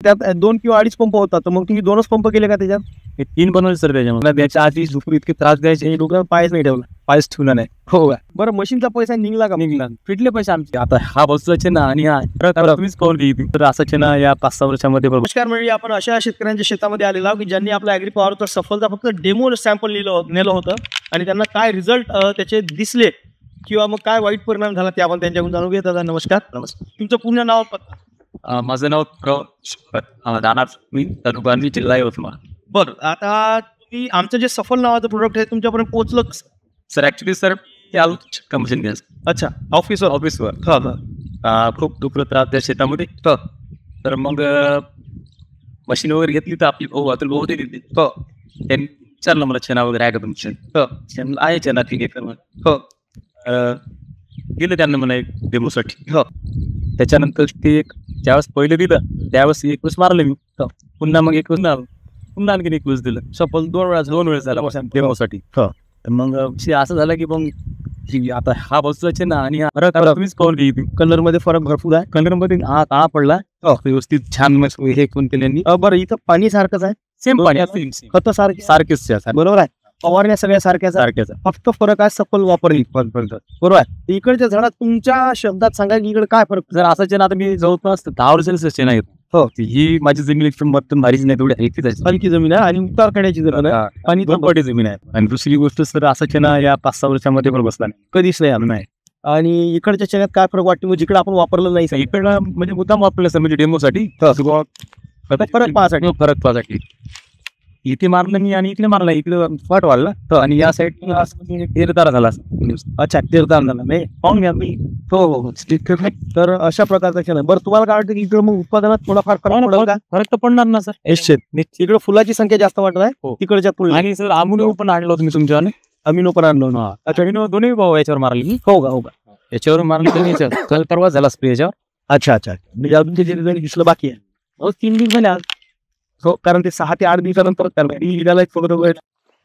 त्यात 2 किंवा 2.5 पंप होता, तर मग तुम्ही 2च पंप केले का त्याच्यात? हे 3 बनवले सर त्याच्यामध्ये. त्याच्या आधी झोपून इतके त्रास द्यायचे, हे लोकं पायच नाही ठेवला, पायच ठेवला नाही. हो का? बरं, मशीनचा पैसा निघला का? निघला, फिटले पैसे आमचे. आता हा बसलाच ना, आणि हा तुम्हीच पाहून घे. तर असंच ना या 5-6 वर्षामध्ये. नमस्कार मंडळी, आपण अशा शेतकऱ्यांच्या शेतामध्ये आलेलो आहोत की ज्यांनी आपल्या ॲग्री पॉवरचा सफलता फक्त डेमो सॅम्पल नेलं होतं आणि त्यांना काय रिझल्ट त्याचे दिसले किंवा मग काय वाईट परिणाम झाला ते आपण त्यांच्याकडून जाणून घेत आहोत. नमस्कार. तुमचं पूर्ण नाव पत्ता? माझं नाव दानार तालुका जिल्हा यवतमाळ. बरं, आता तुम्ही आमचं जे सफल नावाचं प्रोडक्ट आहे तुमच्यापर्यंत पोहोचलं सर? ॲक्च्युली सर ते आलो मशीन घ्यायचं. अच्छा, ऑफिसवर. खूप दुखलं त्रास त्या शेतामध्ये. तर मग मशीन वगैरे घेतली तर आपली अतुल भाऊ होते तिथे. त्यांनी विचारलं मला चना वगैरे आहे का तुमच्या? आहे चना, ठीक आहे. मग गेलं त्यांना मला एक डेमोसाठी. त्याच्यानंतर ते ज्यावेळेस पहिलं दिलं त्यावेळेस 1 वेळेस मारलं मी. पुन्हा मग 1 वेळेस पुन्हा आणखी 1 वेळेस दिलं. सफल 2 वेळेस झाला डेमोसाठी. तर मग असं झालं की मग आता हा बसलाच ना, आणि तुम्हीच पाहून घे. कलर मध्ये फरक भरपूर आहे. कलर मध्ये हा काळा पडला व्यवस्थित, छान मस्त हे कोण केल्यांनी. बरं, इथं पाणी सारखंच आहे, सेम पाणी, खत सारखेच बरोबर आहे. फवारण्या सगळ्या सारख्याच, फक्त फरक आहे सफल वापरली. बरोबर आहे. इकडच्या झाडात तुमच्या शब्दात सांगा की इकडे काय फरक? जर असाच ना, आता मी जवळपास 10 वर्षांचा चेना येतो. ही माझी जमीन एकदम मत्तम भारीच नाही, तेवढी हलकी जमीन आहे आणि उतार कड्याची जमीन आहे आणि पटी जमीन आहे. आणि दुसरी गोष्ट सर, असाच ना या 5-6 वर्षामध्ये पण बसला नाही, कधीच नाही आलं नाही. आणि इकडच्या चण्यात काय फरक वाटतो जिकडे आपण वापरलं नाही? इकडं म्हणजे मुद्दाम वापरलं सर, म्हणजे डेमोसाठी फरक पाहण्यासाठी. इथे मारलं मी आणि इकडे मारला, इकडे फाट वाढला आणि या साईड तेरदार झाला. अच्छा, तेरदार झाला नाही, पाहून घ्या मी. हो. तर अशा प्रकारचा चना. बरं, तुम्हाला काय वाटतं की इकडे मग उत्पादनात थोडाफार फरक तर पडणार ना सर? इकडे फुलाची संख्या जास्त वाटत आहे तिकडच्या तुलनेत. आणि सर अमिनो पण आणलं होतं मी तुमच्यावर. अमिनो पण आणलं. अच्छा, दोन्ही भाऊ याच्यावर मारले. हो का? याच्यावर मारलं तर परवा झाला स्प्रे याच्यावर. अच्छा. म्हणजे अजून ते दिसलं बाकी आहे. 3 दिवस झाले आज. हो, कारण ते 6 ते 8 दिवसानंतर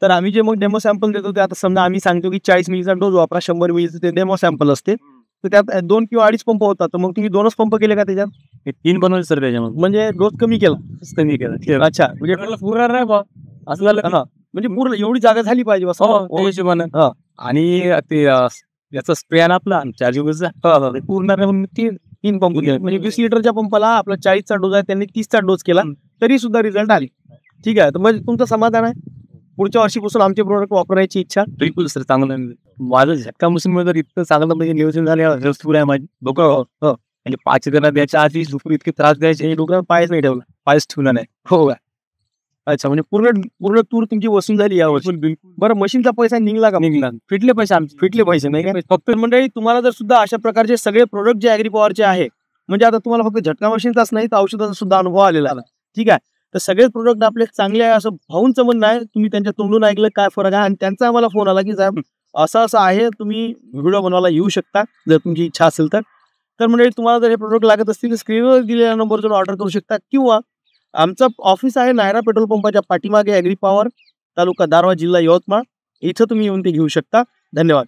तर आम्ही जे मग डेमो सॅम्पल देतो ते, आता समजा आम्ही सांगतो की 40 मिलीचा डोस वापरा, 100 मिलीचं ते डेमो सॅम्पल असते, तर त्यात 2 किंवा 2.5 पंप होता, तर मग तुम्ही 2च पंप केले का त्याच्यात? हे 3 बनवले सर त्याच्यामध्ये. म्हणजे डोस कमी केला. अच्छा, म्हणजे पुरा नाही बा असं झालं ना, म्हणजे पूर्ण एवढी जागा झाली पाहिजे बस. आणि ते याचा स्प्रे आहे ना आपला चार्जिंगचा, पूर्ण 3 पंप केले. म्हणजे 20 लिटरच्या पंपाला आपला 40चा डोस आहे, त्यांनी 30चा डोस केला तरी सुद्धा रिझल्ट आले. ठीक आहे, तर म्हणजे तुमचं समाधान आहे? पुढच्या वर्षीपासून आमचे प्रोडक्ट वापरायची इच्छा? बिलकुल सर, चांगलं. माझं झटका मशीन जर इतकं चांगलं म्हणजे नियोजन झालं पुरा आहे माझी. लोक म्हणजे 5 जण द्यायच्या आधी झोपून इतके त्रास द्यायचे, हे लोक पायच नाही ठेवला, पायच ठेवला नाही. हो का? अच्छा, म्हणजे पूर्ण तूर तुमची वसूल झाली यावर्षी. बरं, मशीनचा पैसा निघला का? निघला, फिटले पैसे आमचे. फिटले पैसे नाही का? फक्त मंडळी, तुम्हाला जर सुद्धा अशा प्रकारचे सगळे प्रोडक्ट जे ॲग्री पॉवरचे आहे, म्हणजे आता तुम्हाला फक्त झटका मशीनचाच नाही तर औषधाचा सुद्धा अनुभव आलेला आहे. ठीक आहे, तर सगळेच प्रोडक्ट आपले चांगले आहे असं भाऊंचं म्हणणं आहे. तुम्ही त्यांच्या तोंडून ऐकलं काय फरक आहे, आणि त्यांचा आम्हाला फोन आला की साहेब असं आहे, तुम्ही व्हिडिओ बनवायला येऊ शकता जर तुमची इच्छा असेल तर. तर म्हणजे तुम्हाला जर हे प्रोडक्ट लागत असतील तर स्क्रीनवर दिलेल्या नंबरवर ऑर्डर करू शकता, किंवा आमचं ऑफिस आहे नायरा पेट्रोल पंपाच्या पाठीमागे, ॲग्री पॉवर, तालुका दारवा, जिल्हा यवतमाळ. इथं तुम्ही येऊन ते घेऊ शकता. धन्यवाद.